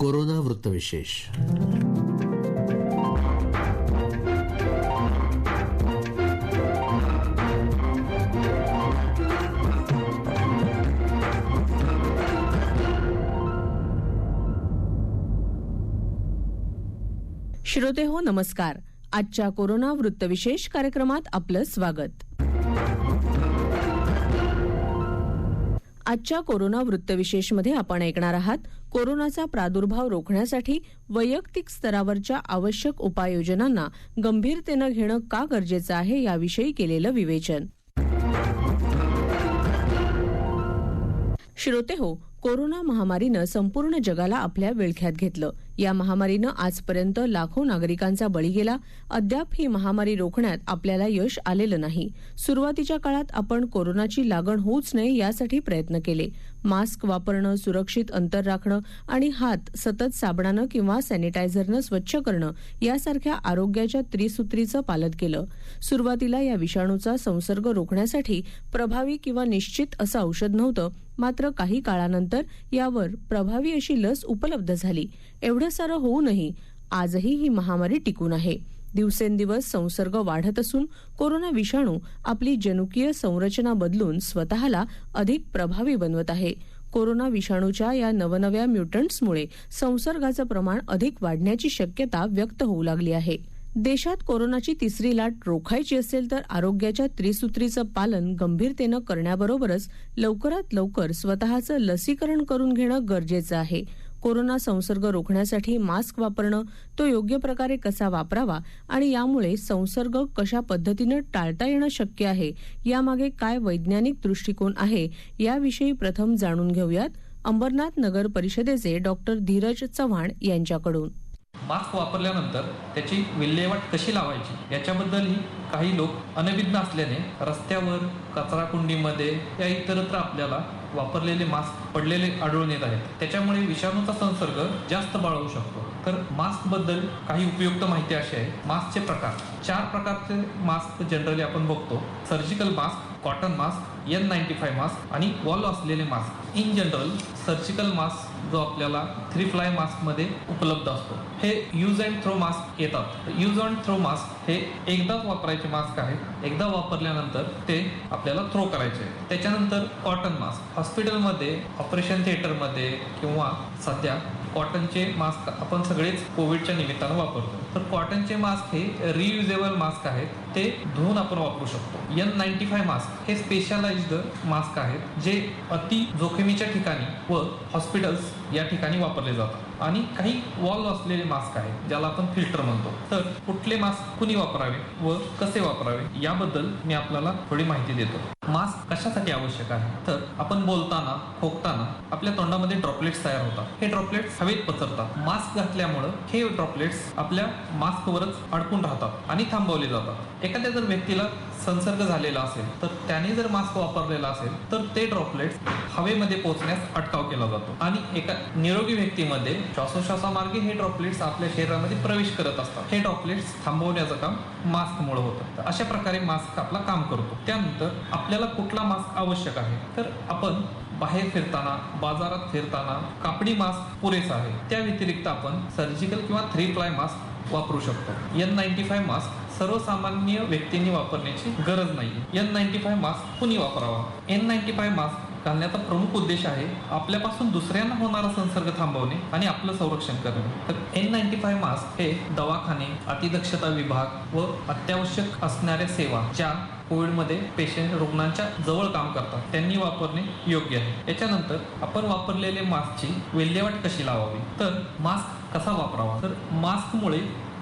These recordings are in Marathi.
कोरोना वृत्तविशेष. श्रोते हो, नमस्कार. आजच्या कोरोना वृत्तविशेष कार्यक्रमात आपलं स्वागत. आजच्या कोरोना वृत्तविशेषमध्ये आपण ऐकणार आहात कोरोनाचा प्रादुर्भाव रोखण्यासाठी वैयक्तिक स्तरावरच्या आवश्यक उपाययोजनांना गंभीरतेनं घेणं का गरजेचं आहे याविषयी केलेलं विवेचन. श्रोते हो, कोरोना महामारीनं संपूर्ण जगाला आपल्या विळख्यात घेतलं. या महामारीनं आजपर्यंत लाखो नागरिकांचा बळी गेला. अद्याप ही महामारी रोखण्यात आपल्याला यश आलेलं नाही. सुरुवातीच्या काळात आपण कोरोनाची लागण होऊच नये यासाठी प्रयत्न केले. मास्क वापरणं, सुरक्षित अंतर राखणं आणि हात सतत साबणानं किंवा सॅनिटायझरनं स्वच्छ करणं यासारख्या आरोग्याच्या त्रिसूत्रीचं पालन केलं. सुरुवातीला या विषाणूचा संसर्ग रोखण्यासाठी प्रभावी किंवा निश्चित असं औषध नव्हतं. मात्र काही काळानंतर यावर प्रभावी अशी लस उपलब्ध झाली. एवढं सारं होऊनही आजही ही महामारी टिकून आहे. दिवसेंदिवस संसर्ग वाढत असून कोरोना विषाणू आपली जनुकीय संरचना बदलून स्वतःला अधिक प्रभावी बनवत आहे. कोरोना विषाणूच्या या नवनव्या म्युटंट्समुळे संसर्गाचं प्रमाण अधिक वाढण्याची शक्यता व्यक्त होऊ लागली आहे. देशात कोरोनाची तिसरी लाट रोखायची असेल तर आरोग्याच्या त्रिसूत्रीचं पालन गंभीरतेनं करण्याबरोबरच लवकरात लवकर स्वतःचं लसीकरण करून घेणं गरजेचं आहे. कोरोना संसर्ग रोखण्यासाठी मास्क वापरणं, तो योग्य प्रकारे कसा वापरावा आणि यामुळे संसर्ग कशा पद्धतीनं टाळता येणं शक्य आहे, यामागे काय वैज्ञानिक दृष्टिकोन आहे याविषयी प्रथम जाणून घेऊयात अंबरनाथ नगर परिषदेचे डॉक्टर धीरज चव्हाण यांच्याकडून. मास्क वापरल्यानंतर त्याची विल्हेवाट कशी लावायची याच्याबद्दलही काही लोक अनभिज्ञ असल्याने रस्त्यावर, कचरा कुंडीमध्ये या इतरत्र आपल्याला वापरलेले मास्क पडलेले आढळून येत आहेत. त्याच्यामुळे विषाणूचा संसर्ग जास्त बळावू शकतो. तर मास्क बद्दल काही उपयुक्त माहिती अशी आहे. मास्कचे प्रकार 4 प्रकारचे मास्क जनरली आपण बघतो. Surgical mask, cotton mask, N95 mask आणि वॉल असलेले mask. In general surgical mask जो आपल्याला 3 फ्लाय मास्क मध्ये उपलब्ध असतो, हे यूज अँड थ्रो मास्क येतात. यूज अँड थ्रो मास्क हे एकदाच वापरायचे मास्क आहे. एकदा वापरल्यानंतर ते आपल्याला थ्रो करायचे. त्याच्यानंतर कॉटन मास्क हॉस्पिटलमध्ये, ऑपरेशन थिएटरमध्ये किंवा सध्या कॉटनचे मास्क आपण सगळेच कोविडच्या निमित्तानं वापरतो. तर कॉटनचे मास्क हे रियुजेबल मास्क आहेत. ते धुवून आपण वापरू शकतो. N95 मास्क हे स्पेशलाइज्ड मास्क आहेत जे अति जोखमीच्या ठिकाणी व हॉस्पिटल्स या ठिकाणी वापरले जातात. आणि काही वॉल असलेले मास्क आहेत ज्याला आपण फिल्टर म्हणतो. तर कुठले मास्क कुणी वापरावे व कसे वापरावे याबद्दल मी आपल्याला थोडी माहिती देतो. मास्क कशासाठी आवश्यक आहे तर आपण बोलताना, खोकताना आपल्या तोंडामध्ये ड्रॉपलेट्स तयार होतात. हे ड्रॉपलेट्स हवेत पसरतात. मास्क घातल्यामुळे हे ड्रॉपलेट्स आपल्या मास्कवरच अडकून राहतात आणि थांबवले जातात. एखाद्या जर व्यक्तीला संसर्ग झालेला असेल तर त्याने जर मास्क वापरलेला असेल तर ते ड्रॉपलेट्स हवेमध्ये पोहोचण्यास अटकाव केला जातो आणि एका निरोगी व्यक्तीमध्ये श्वासोश्वासामार्गे हे ड्रॉपलेट्स आपल्या शरीरामध्ये प्रवेश करत असतात. हे ड्रॉपलेट्स थांबवण्याचं काम मास्कमुळे होतं. तर अशा प्रकारे मास्क आपला काम करतो. त्यानंतर आपल्याला कुठला मास्क आवश्यक आहे तर आपण बाहेर फिरताना, बाजारात फिरताना कापडी मास्क पुरेसा आहे. त्या व्यतिरिक्त आपण सर्जिकल किंवा 3 फ्लाय मास्क वापरू शकतो. N95 मास्क सर्वसामान्य व्यक्तींनी वापरण्याची गरज नाही. N95 मास्क कुणी वापरावा? N95 मास्क घालण्याचा प्रमुख उद्देश आहे आपल्यापासून दुसऱ्यांना होणारा संसर्ग थांबवणे आणि आपलं संरक्षण करणे. तर N95 मास्क हे दवाखाने, अतिदक्षता विभाग व अत्यावश्यक असणाऱ्या सेवा ज्या कोविडमध्ये पेशंट रुग्णांच्या जवळ काम करतात त्यांनी वापरणे योग्य आहे. याच्यानंतर आपण वापरलेले मास्कची विल्हेवाट कशी लावावी तर मास्क कसा वापरावा तर मास्कमुळे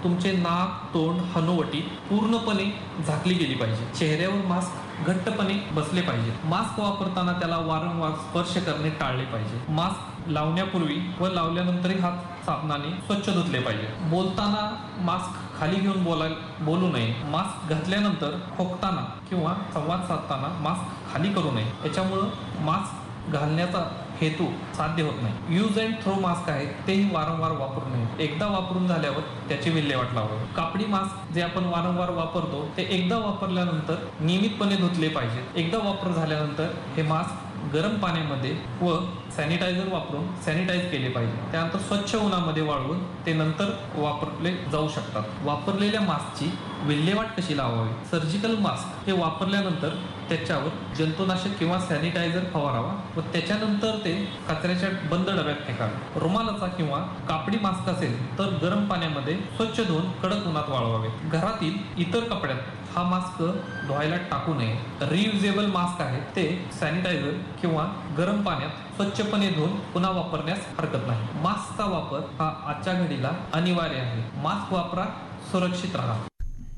तुमचे नाक, तोंड, हनुवटी पूर्णपणे झाकली गेली पाहिजे. चेहऱ्यावर मास्क घट्टपणे बसले पाहिजे. मास्क वापरताना त्याला वारंवार स्पर्श करणे टाळले पाहिजे. मास्क लावण्यापूर्वी व लावल्यानंतरही हात साबणाने स्वच्छ धुतले पाहिजे. बोलताना मास्क खाली घेऊन बोलू नये. मास्क घातल्यानंतर खोकताना किंवा संवाद साधताना मास्क खाली करू नये. याच्यामुळं मास्क घालण्याचा हेतू साध्य होत नाही. यूज अँड थ्रो मास्क आहेत तेही वारंवार वापरू नये. एकदा वापरून झाल्यावर त्याची विल्हेवाट लावावी. कापडी मास्क जे आपण वारंवार वापरतो ते एकदा वापरल्यानंतर नियमितपणे धुतले पाहिजे. एकदा वापर झाल्यानंतर हे मास्क गरम पाण्यामध्ये व सॅनिटायझर वापरून सॅनिटाईज केले पाहिजे. त्यानंतर स्वच्छ उन्हामध्ये वाळवून ते नंतर वापरले जाऊ शकतात. वापरलेल्या मास्कची विल्हेवाट कशी लावावी? सर्जिकल मास्क हे वापरल्यानंतर त्याच्यावर जंतुनाशक किंवा सॅनिटायझर फवारावा व त्याच्यानंतर ते कचऱ्याच्या बंद डब्यात फेकावे. रुमालाचा किंवा कापडी मास्क असेल तर गरम पाण्यामध्ये स्वच्छ धुवून कडक उन्हात वाळवावे. घरातील इतर कपड्यात हा मास्क धुवायला टाकू नये. रियुजेबल मास्क आहे ते सॅनिटायझर किंवा गरम पाण्यात स्वच्छपणे धुवून पुन्हा वापरण्यास हरकत नाही. मास्कचा वापर हा आजच्या घडीला अनिवार्य आहे. मास्क वापरा, सुरक्षित राहा.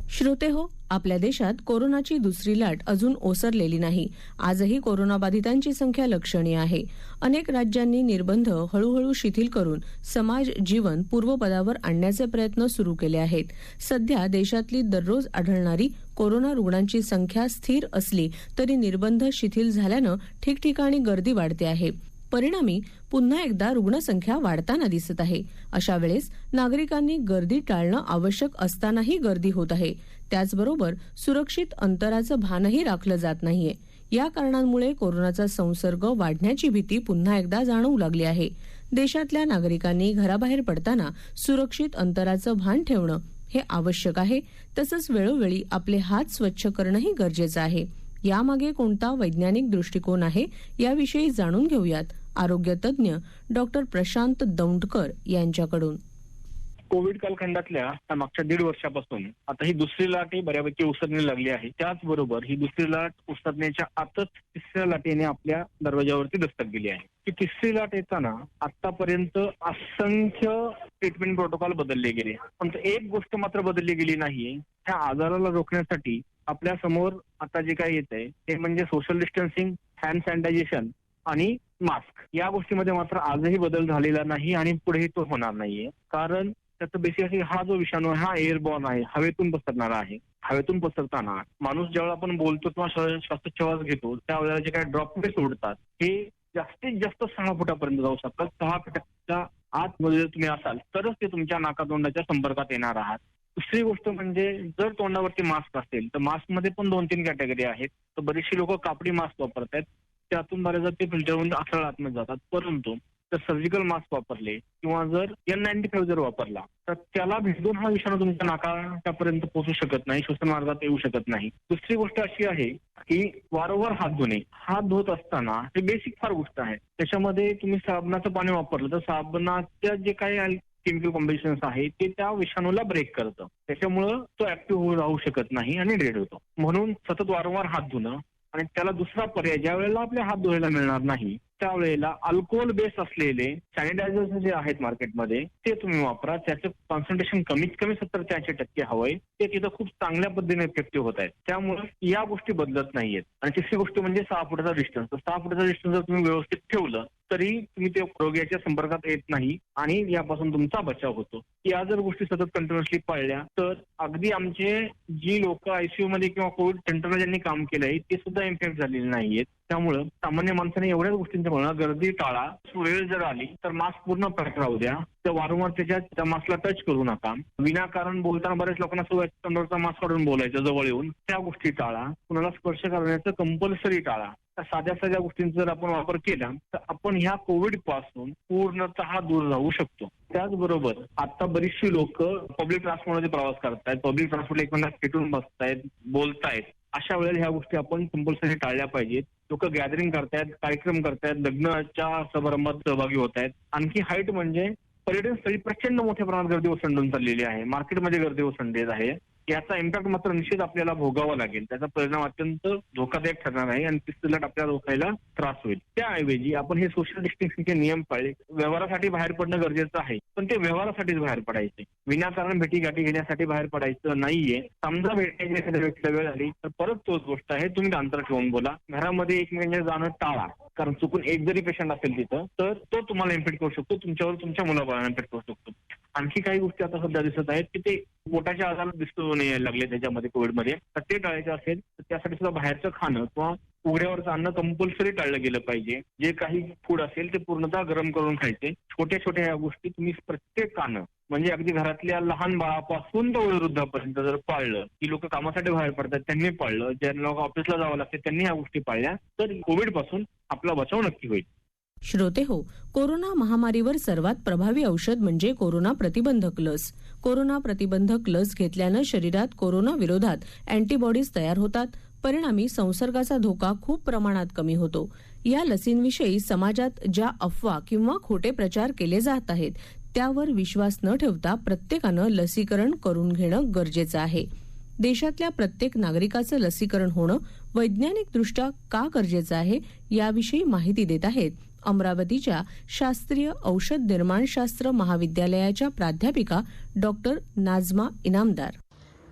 श्रोते हो, आपल्या देशात कोरोनाची दुसरी लाट अजून ओसरलेली नाही. आजही कोरोनाबाधितांची संख्या लक्षणीय आहे. अनेक राज्यांनी निर्बंध हळूहळू शिथिल करून समाज जीवन पूर्वपदावर आणण्याचे प्रयत्न सुरू केले आहेत. सध्या देशातली दररोज आढळणारी कोरोना रुग्णांची संख्या स्थिर असली तरी निर्बंध शिथिल झाल्यानं ठिकठिकाणी गर्दी वाढते आहे. परिणामी पुन्हा एकदा रुग्णसंख्या वाढताना दिसत आहे. अशा वेळेस नागरिकांनी गर्दी टाळणं आवश्यक असतानाही गर्दी होत आहे. त्याचबरोबर सुरक्षित अंतराचं भानही राखलं जात नाहीये. या कारणांमुळे कोरोनाचा संसर्ग वाढण्याची भीती पुन्हा एकदा जाणवू लागली आहे. देशातल्या नागरिकांनी घराबाहेर पडताना सुरक्षित अंतराचं भान ठेवणं हे आवश्यक आहे. तसंच वेळोवेळी आपले हात स्वच्छ करणंही गरजेचं आहे. यामागे कोणता वैज्ञानिक दृष्टिकोन आहे याविषयी जाणून घेऊयात आरोग्य तज्ज्ञ डॉक्टर प्रशांत दौंडकर यांच्याकडून. कोविड कालखंडातल्या मागच्या 1.5 वर्षापासून आता ही दुसरी लाट ही बऱ्यापैकी उसरण्याला लागली आहे. त्याचबरोबर ही दुसरी लाट उसरण्याच्या आतच तिसऱ्या लाटेने आपल्या दरवाजावरती दस्तक दिली आहे. ही तिसरी लाट येताना आतापर्यंत असंख्य ट्रीटमेंट प्रोटोकॉल बदलले गेले, पण एक गोष्ट मात्र बदलली गेली नाहीये. ह्या आजाराला रोखण्यासाठी आपल्या समोर आता जे काही येत आहे ते म्हणजे सोशल डिस्टन्सिंग, हँड सॅनिटायझेशन आणि मास्क. या गोष्टीमध्ये मात्र आजही बदल झालेला नाही आणि पुढेही तो होणार नाहीये. कारण त्याचं बेसिकली हा जो विषाणू आहे हा एअरबॉर्न आहे, हवेतून पसरणारा आहे. हवेतून पसरताना माणूस ज्यावेळेला आपण बोलतो किंवा श्वासोच्छवास घेतो त्यावेळेला जे काही ड्रॉपलेट्स उडतात हे जास्तीत जास्त 6 फुटापर्यंत जाऊ शकतात. 6 फुटाच्या आतमध्ये तुम्ही असाल तरच ते तुमच्या नाकातोंडाच्या संपर्कात येणार आहात. दुसरी गोष्ट म्हणजे जर तोंडावरती मास्क असेल तर मास्कमध्ये पण 2-3 कॅटेगरी आहेत. तर बरीचशी लोक कापडी मास्क वापरतात, त्यातून बऱ्याचदा ते फिल्टर होऊन सरळ आतमध्ये जातात. परंतु जर सर्जिकल मास्क वापरले किंवा जर N95 जर वापरला तर त्याला भेदून हा विषाणू तुमच्या नाकापर्यंत पोहोचू शकत नाही, श्वसन मार्गात येऊ शकत नाही. दुसरी गोष्ट अशी आहे की वारंवार हात धुणे. हात धुत असताना हे बेसिक फार गोष्ट आहे. त्याच्यामध्ये तुम्ही साबणाचं पाणी वापरलं तर साबणाच्या जे काही केमिकल कॉम्बिनेशन्स आहे ते त्या विषाणूला ब्रेक करतं. त्याच्यामुळं तो ऍक्टिव्ह राहू शकत नाही आणि डेड होतो. म्हणून सतत वारंवार हात धुणं आणि त्याला दुसरा पर्याय ज्या वेळेला आपले हात धुवायला मिळणार नाही त्यावेळेला अल्कोहोल बेस असलेले सॅनिटायझर्स जे आहेत मार्केटमध्ये ते तुम्ही वापरा. त्याचं कॉन्सन्ट्रेशन कमीत कमी 70-80% हवंय. ते तिथं खूप चांगल्या पद्धतीने इफेक्टिव्ह होत आहेत. त्यामुळे या गोष्टी बदलत नाहीयेत. आणि तिसरी गोष्ट म्हणजे 6 फुटाचा डिस्टन्स. 6 फुटाचा डिस्टन्स जर तुम्ही व्यवस्थित ठेवलं तरी तुम्ही ते रोग्याच्या संपर्कात येत नाही आणि यापासून तुमचा बचाव होतो. या जर गोष्टी सतत कंटिन्युअसली पाळल्या तर अगदी आमचे जी लोक आयसीयू मध्ये किंवा कोविड सेंटरला ज्यांनी काम केलंय ते सुद्धा इम्पॅक्ट झालेले नाहीयेत. त्यामुळं सामान्य माणसाने एवढ्याच गोष्टींचं म्हणा, गर्दी टाळा. वेळ जर आली तर मास्क पूर्ण पॅक राहू द्या. तर वारंवार त्या मास्कला टच करू नका. विनाकारण बोलताना बऱ्याच लोकांना सवय तोंडावरचा मास्क काढून बोलायचं जवळ येऊन. त्या गोष्टी टाळा. कुणाला स्पर्श करण्याचं कंपल्सरी टाळा. साध्या साध्या गोष्टींचा जर आपण वापर केला तर आपण ह्या कोविड पासून पूर्णतः दूर राहू शकतो. त्याचबरोबर आता बरीचशी लोक पब्लिक ट्रान्सपोर्टमध्ये प्रवास करतायत, पब्लिक ट्रान्सपोर्ट एकमेकांना भेटून बसतायत, बोलतायत. अशा वेळेला ह्या गोष्टी आपण कंपल्सरी टाळल्या पाहिजेत. लोक गॅदरिंग करतायत, कार्यक्रम करतायत, लग्नाच्या समारंभात सहभागी होत आहेत. आणखी हाईट म्हणजे पर्यटन स्थळी प्रचंड मोठ्या प्रमाणात गर्दी ओसंडून चाललेली आहे. मार्केटमध्ये गर्दी ओसंडलेली आहे. याचा इम्पॅक्ट मात्र निश्चित आपल्याला भोगावा लागेल. त्याचा परिणाम अत्यंत धोकादायक ठरणार आहे आणि तिसरी लाट आपल्याला रोखायला त्रास होईल. त्याऐवजी आपण हे सोशल डिस्टन्सिंगचे नियम पाळले. व्यवहारासाठी बाहेर पडणं गरजेचं आहे, पण ते व्यवहारासाठीच बाहेर पडायचे. विनाकारण भेटीगाठी घेण्यासाठी बाहेर पडायचं नाहीये. समजा भेटायची एखाद्या व्यक्तीला वेळ आली तर परत तोच गोष्ट आहे, तुम्ही अंतर ठेवून बोला. घरामध्ये एकमेकांच्या जाणं टाळा. कारण चुकून एक जरी पेशंट असेल तिथं तर तो तुम्हाला इम्पॅक्ट करू शकतो, तुमच्यावर तुमच्या मुलाबाळांना इम्पॅक्ट करू शकतो. आणखी काही गोष्टी आता सध्या दिसत आहेत की ते पोटाच्या आजारात दिसून यायला लागले त्याच्यामध्ये कोविडमध्ये. तर ते टाळायचं असेल तर त्यासाठी सुद्धा बाहेरचं खाणं किंवा उघड्यावरचं अन्न कंपल्सरी टाळलं गेलं पाहिजे. जे काही फूड असेल ते पूर्णतः गरम करून खायचे. छोट्या छोट्या या गोष्टी तुम्ही प्रत्येकानं म्हणजे अगदी घरातल्या लहान बाळापासून तर वयोवृद्धापर्यंत जर पाळलं, की लोक कामासाठी बाहेर पडतात त्यांनी पाळलं, ज्यांना ऑफिसला जावं लागतं त्यांनी ह्या गोष्टी पाळल्या, तर कोविड पासून आपला बचाव नक्की होईल. श्रोते हो, कोरोना महामारीवर सर्वात प्रभावी औषध म्हणजे कोरोना प्रतिबंधक लस. कोरोना प्रतिबंधक लस घेतल्यानं शरीरात कोरोना विरोधात अँटीबॉडीज तयार होतात. परिणामी संसर्गाचा धोका खूप प्रमाणात कमी होतो. या लसींविषयी समाजात ज्या अफवा किंवा खोटे प्रचार केले जात आहेत त्यावर विश्वास न ठेवता प्रत्येकानं लसीकरण करून घेणं गरजेचं आहे. देशातल्या प्रत्येक नागरिकाचं लसीकरण होणं वैज्ञानिकदृष्ट्या का गरजेचं आहे याविषयी माहिती देत आहेत अमरावतीच्या शास्त्रीय औषध निर्माणशास्त्र महाविद्यालयाच्या प्राध्यापिका डॉक्टर नाझमा इनामदार.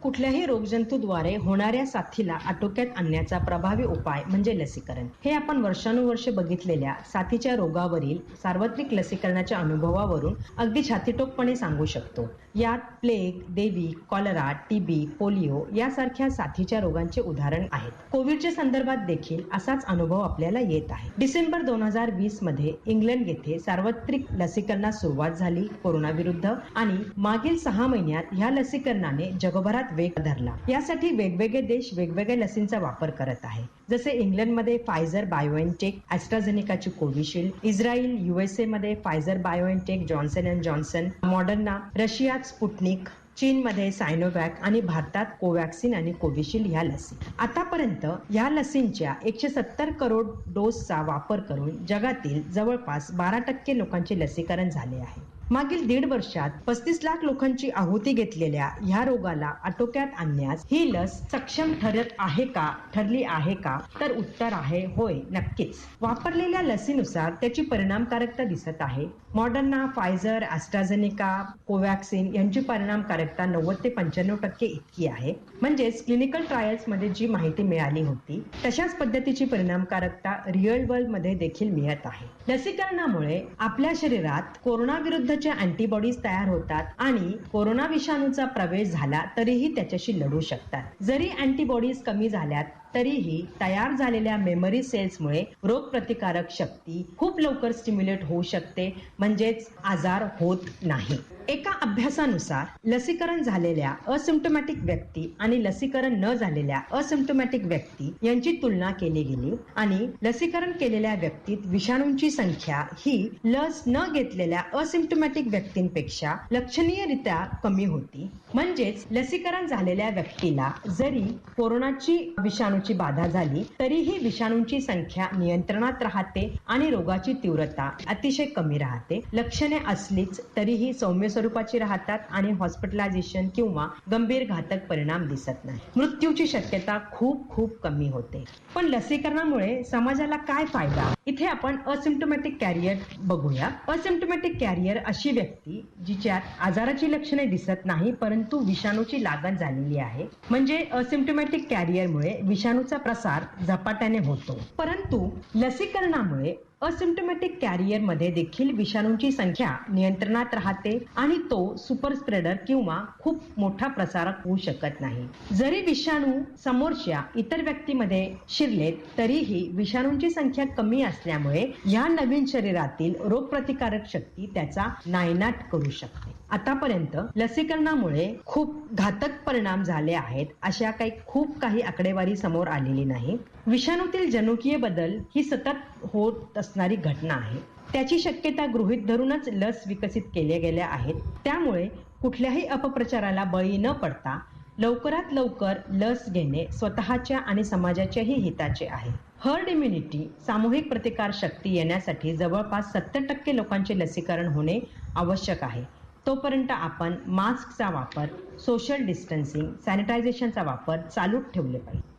कुठल्याही रोगजंतूद्वारे होणाऱ्या साथीला आटोक्यात आणण्याचा प्रभावी उपाय म्हणजे लसीकरण. हे आपण वर्षानुवर्षे बघितलेल्या साथीच्या रोगावरील सार्वत्रिक लसीकरणाच्या अनुभवावरून अगदी छातीटोकपणे सांगू शकतो. यात प्लेग, देवी, कॉलरा, टीबी, पोलिओ यासारख्या साथीच्या रोगांचे उदाहरण आहेत. कोविडच्या संदर्भात देखील असाच अनुभव आपल्याला येत आहे. डिसेंबर 2020 मध्ये इंग्लंड येथे सार्वत्रिक लसीकरणास सुरुवात झाली कोरोनाविरुद्ध आणि मागील 6 महिन्यात ह्या लसीकरणाने जगभरात वेग धरला. यासाठी वेगवेगळे देश वेगवेगळ्या लसींचा वापर करत आहे. जसे इंग्लंडमध्ये फायझर बायोएनटेक, ॲस्ट्राझेनेकाची कोविशिल्ड, इस्रायल USA मध्ये Pfizer BioNTech, Johnson and Johnson, Moderna, रशियात स्पुटनिक, चीनमध्ये सायनोवॅक आणि भारतात कोवॅक्सिन आणि कोविशिल्ड ह्या लसी. आतापर्यंत या लसींच्या 170 करोड डोसचा वापर करून जगातील जवळपास 12% लोकांचे लसीकरण झाले आहे. मागील 1.5 वर्षात 35 लाख लोकांची आहुती घेतलेल्या ह्या रोगाला आटोक्यात आणण्यास ही लस सक्षम ठरली आहे का? तर उत्तर आहे होय, नक्कीच. वापरलेल्या लसीनुसार त्याची परिणामकारकता दिसत आहे. मॉडर्ना, फायझर, ॲस्ट्राझेनेका, कोवॅक्सिन यांची परिणामकारकता 90 ते 95% इतकी आहे. म्हणजेच क्लिनिकल ट्रायल्स मध्ये जी माहिती मिळाली होती तशाच पद्धतीची परिणामकारकता रिअल वर्ल्ड मध्ये देखील मिळत आहे. लसीकरणामुळे आपल्या शरीरात कोरोना विरुद्धच्या अँटीबॉडीज तयार होतात आणि कोरोना विषाणूचा प्रवेश झाला तरीही त्याच्याशी लढू शकतात. जरी अँटीबॉडीज कमी झाल्यात तरीही तयार झालेल्या मेमरी सेल्समुळे रोगप्रतिकारक शक्ती खूप लवकर स्टिम्युलेट होऊ शकते, म्हणजेच आजार होत नाही. एका अभ्यासानुसार लसीकरण झालेल्या असिम्प्टोमॅटिक व्यक्ती आणि लसीकरण न झालेल्या असिम्प्टोमॅटिक व्यक्ती यांची तुलना केली गेली आणि लसीकरण केलेल्या व्यक्तीत विषाणूंची संख्या ही लस न घेतलेल्या असिम्प्टोमॅटिक व्यक्तींपेक्षा लक्षणीयरित्या कमी होती. म्हणजेच लसीकरण झालेल्या व्यक्तीला जरी कोरोनाची विषाणूची बाधा झाली तरीही विषाणूंची संख्या नियंत्रणात राहते आणि रोगाची तीव्रता अतिशय कमी राहते. लक्षणे असलीच तरीही सौम्य स्वरूपाची राहतात आणि हॉस्पिटलायझेशन किंवा गंभीर घातक परिणाम दिसत नाही. मृत्यूची शक्यता खूप कमी होते. पण लसीकरणामुळे समाजाला काय फायदा? इथे आपण असिम्प्टोमॅटिक कॅरियर बघूया. असिम्प्टोमॅटिक कॅरियर अशी व्यक्ती जिच्यात आजाराची लक्षणे दिसत नाही परंतु विषाणूची लागण झालेली आहे. म्हणजे असिम्प्टोमॅटिक कॅरियरमुळे विषाणूचा प्रसार झपाट्याने होतो. परंतु लसीकरणामुळे असिम्प्टोमॅटिक कॅरियर मध्ये देखील विषाणूंची संख्या नियंत्रणात राहते आणि तो सुपर स्प्रेडर किंवा खूप मोठा प्रसारक होऊ शकत नाही. जरी विषाणू समोरच्या इतर व्यक्तीमध्ये शिरलेत तरीही विषाणूंची संख्या कमी असल्यामुळे या नवीन शरीरातील रोगप्रतिकारक शक्ती त्याचा नायनाट करू शकते. आतापर्यंत लसीकरणामुळे खूप घातक परिणाम झाले आहेत अशा खूप काही आकडेवारी समोर आलेली नाही. विषाणूतील जनुकीय बदल ही सतत होत असणारी घटना आहे. त्याची शक्यता गृहीत धरूनच लस विकसित केल्या गेल्या आहेत. त्यामुळे कुठल्याही अपप्रचाराला बळी न पडता लवकरात लवकर लस घेणे स्वतःच्या आणि समाजाच्याही हिताचे आहे. हर्ड इम्युनिटी, सामूहिक प्रतिकार शक्ती येण्यासाठी जवळपास 70% लोकांचे लसीकरण होणे आवश्यक आहे. तोपर्यंत आपण मास्कचा वापर, सोशल डिस्टन्सिंग, सॅनिटायझेशनचा वापर चालूच ठेवले पाहिजे.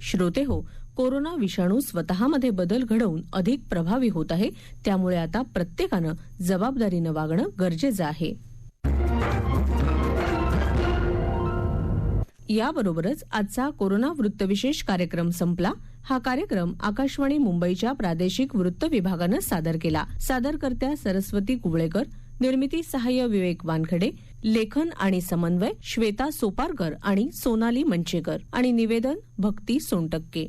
श्रोते हो, कोरोना विषाणू स्वतःमध्ये बदल घडवून अधिक प्रभावी होत आहे. त्यामुळे आता प्रत्येकानं जबाबदारीनं वागणं गरजेचं आहे. याबरोबरच आजचा कोरोना वृत्तविशेष कार्यक्रम संपला. हा कार्यक्रम आकाशवाणी मुंबईच्या प्रादेशिक वृत्त विभागानं सादर केला. सादरकर्त्या सरस्वती कुवळेकर, निर्मिती सहाय्य विवेक वानखडे, लेखन आणि समन्वय श्वेता सोपारकर आणि सोनाली मंचेकर आणि निवेदन भक्ती सोनटक्के.